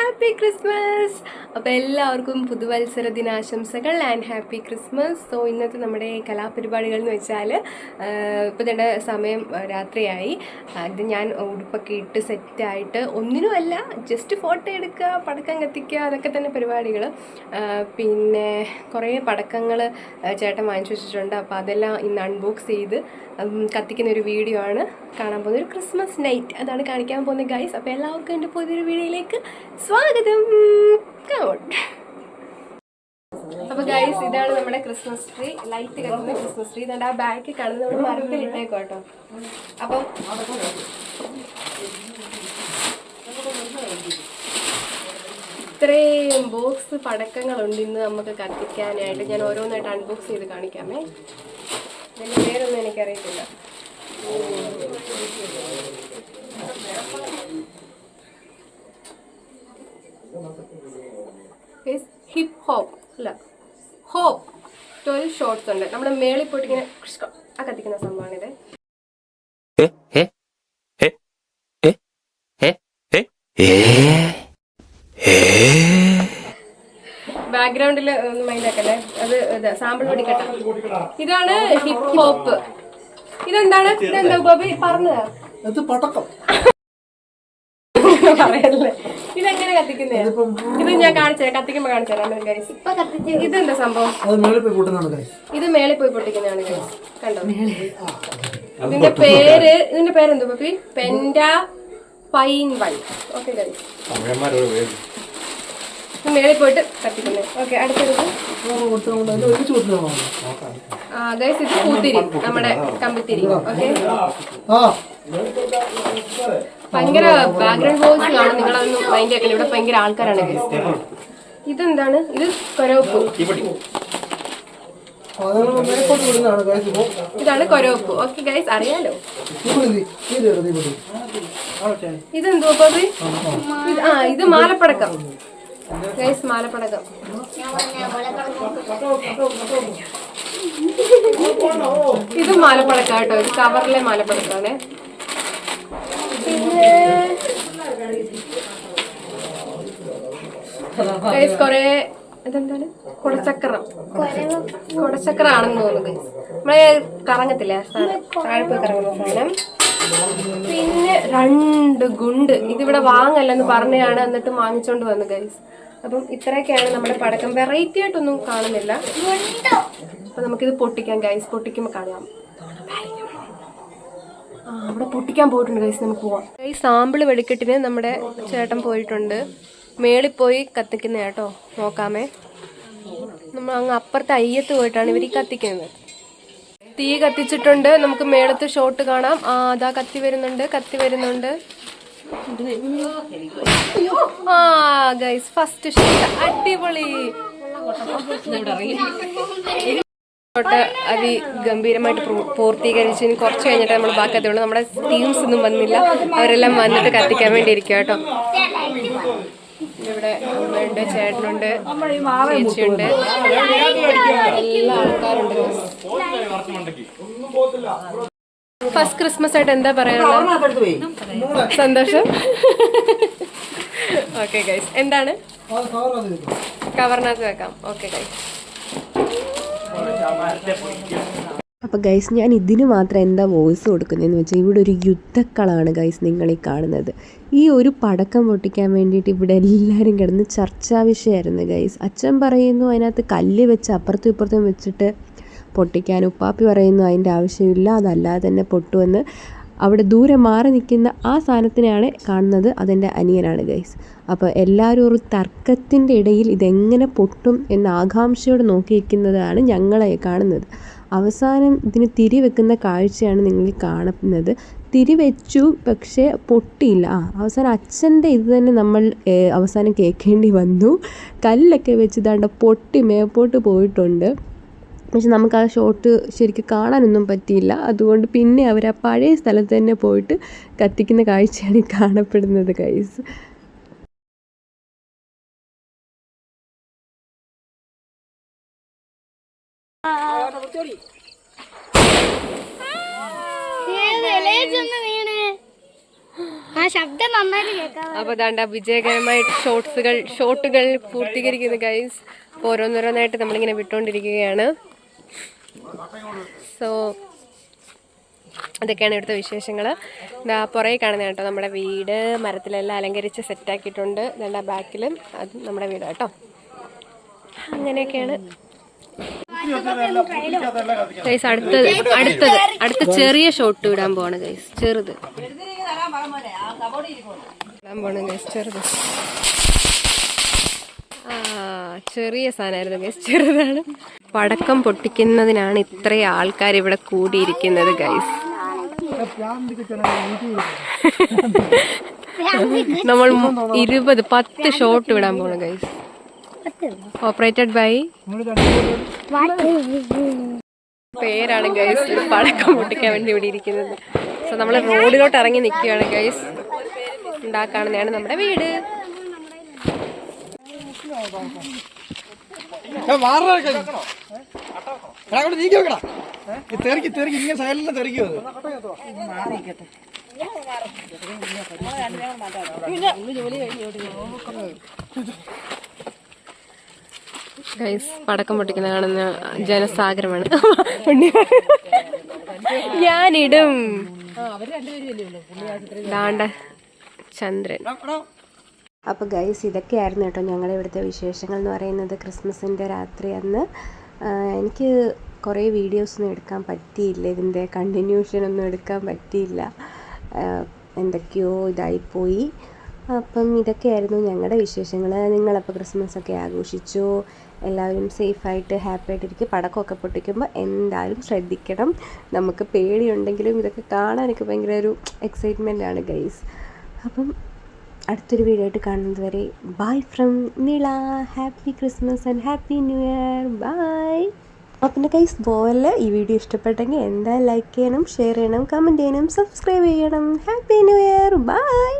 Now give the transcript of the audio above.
Happy Christmas. അപ്പോൾ എല്ലാവർക്കും പുതുവത്സര ദിനാശംസകൾ ആൻഡ് ഹാപ്പി ക്രിസ്മസ്. സോ ഇന്നത്തെ നമ്മുടെ കലാപരിപാടികൾ എന്ന് വെച്ചാൽ ഇപ്പോൾ തന്നെ സമയം രാത്രിയായി. ഇത് ഞാൻ ഉടുപ്പൊക്കെ ഇട്ട് സെറ്റായിട്ട് ഒന്നിനുമല്ല, ജസ്റ്റ് ഫോട്ടോ എടുക്കുക, പടക്കം കത്തിക്കുക, അതൊക്കെ തന്നെ പരിപാടികൾ. പിന്നെ കുറേ പടക്കങ്ങൾ ചേട്ടൻ വാങ്ങിച്ചു വെച്ചിട്ടുണ്ട്. അപ്പോൾ അതെല്ലാം ഇന്ന് അൺബോക്സ് ചെയ്ത് കത്തിക്കുന്ന ഒരു വീഡിയോ ആണ് കാണാൻ പോകുന്നത്. ഒരു ക്രിസ്മസ് നൈറ്റ് അതാണ് കാണിക്കാൻ പോകുന്നത് ഗൈസ്. അപ്പോൾ എല്ലാവർക്കും എൻ്റെ പുതിയൊരു വീഡിയോയിലേക്ക് സ്വാഗതം. അപ്പോൾ ഗൈസ്, ഇതാണ് നമ്മുടെ ക്രിസ്മസ് ട്രീ, ലൈറ്റ് കത്തുന്ന ക്രിസ്മസ് ട്രീ. ഇതാണ്ട് ആ ബാക്ക് കാണുന്നത് നമ്മൾ മരത്തിലിട്ടേക്കോ കേട്ടോ. അപ്പം ഇത്രയും ബോക്സ് പടക്കങ്ങളുണ്ട് ഇന്ന് നമുക്ക് കത്തിക്കാനായിട്ട്. ഞാൻ ഓരോന്നായിട്ട് അൺബോക്സ് ചെയ്ത് കാണിക്കാമേ. ഇതിൻ്റെ പേരൊന്നും എനിക്കറിയത്തില്ല. ഹിപ്പ് ഹോപ്പ് അല്ല, ഹോപ്പ് 12 ഷോട്ട്സ് ഉണ്ട്. നമ്മുടെ മേളിൽ പോയിട്ട് ഇങ്ങനെ ആ കത്തിക്കുന്ന സംഭവമാണിത്. ബാക്ക്ഗ്രൗണ്ടിൽ ഒന്നും മൈൻഡാക്കല്ലേ, അത് സാമ്പിൾ പഠിക്കട്ടെ. ഇതാണ് ഹിപ്പ് ഹോപ്പ്. ഇതെന്താണ്? ഇതെന്താ ബോബി പറഞ്ഞതാ? പറയല്ലേ. ഇതെങ്ങനെ കത്തിക്കുന്നേ? ഇത് ഞാൻ കാണിച്ചേ, കത്തിക്കുമ്പോ കാണിച്ചുതരാം ഗൈസ്. ഇതെന്താ സംഭവം? ഇത് മേളിൽ പോയി പൊട്ടിക്കുന്നതാണ് ഗൈസ്. കണ്ടോ? ഇതിന്റെ പേരെന്താ Bobby? Penta pine one. Okay guys, മേളിൽ പോയിട്ട് കത്തിക്കുന്നേ. ഓക്കെ, അടുത്തത് ഗൈസ്, ഇത് പൂത്തിരി, നമ്മുടെ കമ്പിത്തിരി. ഓക്കെ, ഭയങ്കര ബാക്ക്ഗ്രൗണ്ട് വോയിസ് കാണും, നിങ്ങളതൊന്നും മൈൻഡ് ആക്കണം. ഇവിടെ ഭയങ്കര ആൾക്കാരാണ് ഗൈസ്. ഇതെന്താണ്? ഇത് കൊരവപ്പ്. ഇതാണ് കൊരവപ്പ്. ഓക്കെ ഗൈസ്, അറിയാലോ. ഇതെന്തോ ബോബി? ഇത് മാലപ്പടക്കം ഗൈസ്, മാലപ്പടക്കം. ഇത് മാലപ്പടക്കം കേട്ടോ, ഇത് കവറിലെ മാലപ്പടക്കാണ്. പിന്നെ ഗൈസ് കൊറേ, ഇതെന്താണ്? കുടച്ചക്രാണെന്ന് തോന്നുന്നു ഗൈസ്. നമ്മളെ കറങ്ങത്തില്ലേ താഴെ പോയി കറങ്ങുന്ന സാധനം. പിന്നെ 2 ഗുണ്ട്. ഇതിവിടെ വാങ്ങല്ലെന്ന് പറഞ്ഞാണ്, എന്നിട്ട് വാങ്ങിച്ചോണ്ട് വന്നു ഗൈസ്. അപ്പം ഇത്രയൊക്കെയാണ് നമ്മുടെ പടക്കം. വെറൈറ്റി ആയിട്ടൊന്നും കാണുന്നില്ല. അപ്പൊ നമുക്കിത് പൊട്ടിക്കാം ഗൈസ്. പൊട്ടിക്കുമ്പോൾ കാണാം. അവിടെ പൊട്ടിക്കാൻ പോയിട്ടുണ്ട് ഗൈസ്, നമുക്ക് പോവാം. ഈ സാമ്പിള് വെടിക്കെട്ടിന് നമ്മുടെ ചേട്ടൻ പോയിട്ടുണ്ട്. മേളിൽ പോയി കത്തിക്കുന്ന കേട്ടോ, നോക്കാമേ. നമ്മൾ അങ്ങ് അപ്പുറത്തെ അയ്യത്ത് പോയിട്ടാണ് ഇവർ ഈ കത്തിക്കുന്നത്. തീ കത്തിച്ചിട്ടുണ്ട്. നമുക്ക് മേളത്തെ ഷോട്ട് കാണാം. അതാ കത്തി വരുന്നുണ്ട്. ഗൈസ്, ഫസ്റ്റ് ഷോട്ട് അടിപൊളി. ഷോട്ട് അതിഗംഭീരമായിട്ട് പൂർത്തീകരിച്ച് ഇനി കുറച്ച് കഴിഞ്ഞിട്ട് നമ്മൾ ബാക്കി കത്തിയുള്ളൂ. നമ്മുടെ ടീംസ് ഒന്നും വന്നില്ല, അവരെല്ലാം വന്നിട്ട് കത്തിക്കാൻ വേണ്ടി ഇരിക്കുക കേട്ടോ. ഇവിടെ അമ്മയുണ്ട്, ചേട്ടനുണ്ട്, ചേച്ചിയുണ്ട്, എല്ലാ ആൾക്കാരുണ്ട്. ഫസ്റ്റ് ക്രിസ്മസ് ആയിട്ട് എന്താ പറയാനുള്ളത്? സന്തോഷം. ഓക്കെ ഗൈസ്, എന്താണ്? കവറിനകത്ത് വെക്കാം. Okay guys. അപ്പോൾ ഗൈസ്, ഞാൻ ഇതിന് മാത്രം എന്താ വോയിസ് കൊടുക്കുന്നതെന്ന് വെച്ചാൽ, ഇവിടെ ഒരു യുദ്ധക്കളാണ് ഗൈസ് നിങ്ങളീ കാണുന്നത്. ഈ ഒരു പടക്കം പൊട്ടിക്കാൻ വേണ്ടിയിട്ട് ഇവിടെ എല്ലാവരും കിടന്ന് ചർച്ചാ വിഷയമായിരുന്നു ഗൈസ്. അച്ഛൻ പറയുന്നു അതിനകത്ത് കല്ല് വെച്ച് അപ്പുറത്തും ഇപ്പുറത്തും വെച്ചിട്ട് പൊട്ടിക്കാൻ. ഉപ്പാപ്പി പറയുന്നു അതിൻ്റെ ആവശ്യമില്ല, അതല്ലാതെ തന്നെ പൊട്ടുമെന്ന്. അവിടെ ദൂരെ മാറി നിൽക്കുന്ന ആ സാധനത്തിനാണ് കാണുന്നത്, അതെൻ്റെ അനിയനാണ് ഗൈസ്. അപ്പോൾ എല്ലാവരും ഒരു തർക്കത്തിൻ്റെ ഇടയിൽ ഇതെങ്ങനെ പൊട്ടും എന്ന ആകാംക്ഷയോടെ നോക്കിയിരിക്കുന്നതാണ് ഞങ്ങളെ കാണുന്നത്. അവസാനം ഇതിന് തിരി വെക്കുന്ന കാഴ്ചയാണ് നിങ്ങൾ കാണുന്നത്. തിരി വെച്ചു, പക്ഷേ പൊട്ടിയില്ല. അവസാനം അച്ഛൻ്റെ ഇത് തന്നെ നമ്മൾ അവസാനം കേൾക്കേണ്ടി വന്നു. കല്ലൊക്കെ വെച്ച് ദാണ്ട പൊട്ടി മേപ്പോട്ട് പോയിട്ടുണ്ട്. പക്ഷെ നമുക്ക് ആ ഷോട്ട് ശരിക്കും കാണാനൊന്നും പറ്റിയില്ല. അതുകൊണ്ട് പിന്നെ അവർ ആ പഴയ സ്ഥലത്ത് തന്നെ പോയിട്ട് കത്തിക്കുന്ന കാഴ്ചയാണ് കാണപ്പെടുന്നത് ഗൈസ്. ശബ്ദം നന്നായിട്ട് കേൾക്കാം. അപ്പോൾ ദാണ്ട വിജയകരമായിട്ട് ഷോട്ടുകൾ പൂർത്തീകരിക്കുന്നു ഗൈസ്. അപ്പോൾ ഓരോന്നോരോന്നായിട്ട് നമ്മളിങ്ങനെ വിട്ടുകൊണ്ടിരിക്കുകയാണ്. സോ ഇതൊക്കെയാണ് ഇവിടുത്തെ വിശേഷങ്ങൾ. ഇതാ പുറകെ കാണുന്ന കേട്ടോ നമ്മുടെ വീട് മരത്തിലെല്ലാം അലങ്കരിച്ച് സെറ്റാക്കിയിട്ടുണ്ട്. ഇതാ ബാക്കിലും അതും നമ്മുടെ വീട് കേട്ടോ. അങ്ങനെയൊക്കെയാണ് ഗൈസ്. അടുത്ത ചെറിയ ഷോട്ട് ഇടാൻ പോവാണ് ഗൈസ്. ചെറുത് ഇടാൻ പോവാണ് ഗൈസ്. ചെറിയ സാധനമായിരുന്നു ഗൈസ്. ചെറുതാണ്. പടക്കം പൊട്ടിക്കുന്നതിനാണ് ഇത്രയും ആൾക്കാർ ഇവിടെ കൂടിയിരിക്കുന്നത് ഗൈസ്. നമ്മൾ 10 ഷോട്ട് വിടാൻ പോണു ഗൈസ്. ഓപ്പറേറ്റഡ് ബൈ പേരാണ് ഗൈസ്. പടക്കം പൊട്ടിക്കാൻ വേണ്ടി ഇവിടെ ഇരിക്കുന്നത്. സോ നമ്മൾ റോഡിലോട്ട് ഇറങ്ങി നിൽക്കുകയാണ് ഗൈസ്. ഉണ്ടാക്കാണെന്നാണ് നമ്മുടെ വീട്. ഗൈസ് പടക്കം പൊട്ടിക്കുന്ന കാണുന്ന ജനസാഗരമാണ്. ഞാനിടും. ദാണ്ട ചന്ദ്രൻ. അപ്പോൾ ഗൈസ് ഇതൊക്കെയായിരുന്നു കേട്ടോ ഞങ്ങളുടെ ഇവിടുത്തെ വിശേഷങ്ങൾ എന്ന് പറയുന്നത്. ക്രിസ്മസിൻ്റെ രാത്രി അന്ന് എനിക്ക് കുറേ വീഡിയോസൊന്നും എടുക്കാൻ പറ്റിയില്ല. ഇതിൻ്റെ കണ്ടിന്യൂഷനൊന്നും എടുക്കാൻ പറ്റിയില്ല. എന്തൊക്കെയോ ഇതായിപ്പോയി. അപ്പം ഇതൊക്കെയായിരുന്നു ഞങ്ങളുടെ വിശേഷങ്ങൾ. നിങ്ങളപ്പോൾ ക്രിസ്മസൊക്കെ ആഘോഷിച്ചോ? എല്ലാവരും സേഫായിട്ട് ഹാപ്പി ആയിട്ടിരിക്കും. പടക്കമൊക്കെ പൊട്ടിക്കുമ്പോൾ എന്തായാലും ശ്രദ്ധിക്കണം. നമുക്ക് പേടിയുണ്ടെങ്കിലും ഇതൊക്കെ കാണാനൊക്കെ ഭയങ്കര ഒരു എക്സൈറ്റ്മെൻ്റ് ആണ് ഗൈസ്. അപ്പം അടുത്തൊരു വീഡിയോ ആയിട്ട് കാണുന്നത് വരെ bye from Nila. Happy Christmas and happy new year. Bye. അപ്പോൾ പിന്നെ ഗൈസ് പോലെ ഈ വീഡിയോ ഇഷ്ടപ്പെട്ടെങ്കിൽ എന്തായാലും ലൈക്ക് ചെയ്യണം, ഷെയർ ചെയ്യണം, കമൻറ്റ് ചെയ്യണം, സബ്സ്ക്രൈബ് ചെയ്യണം. Happy new year. ബൈ.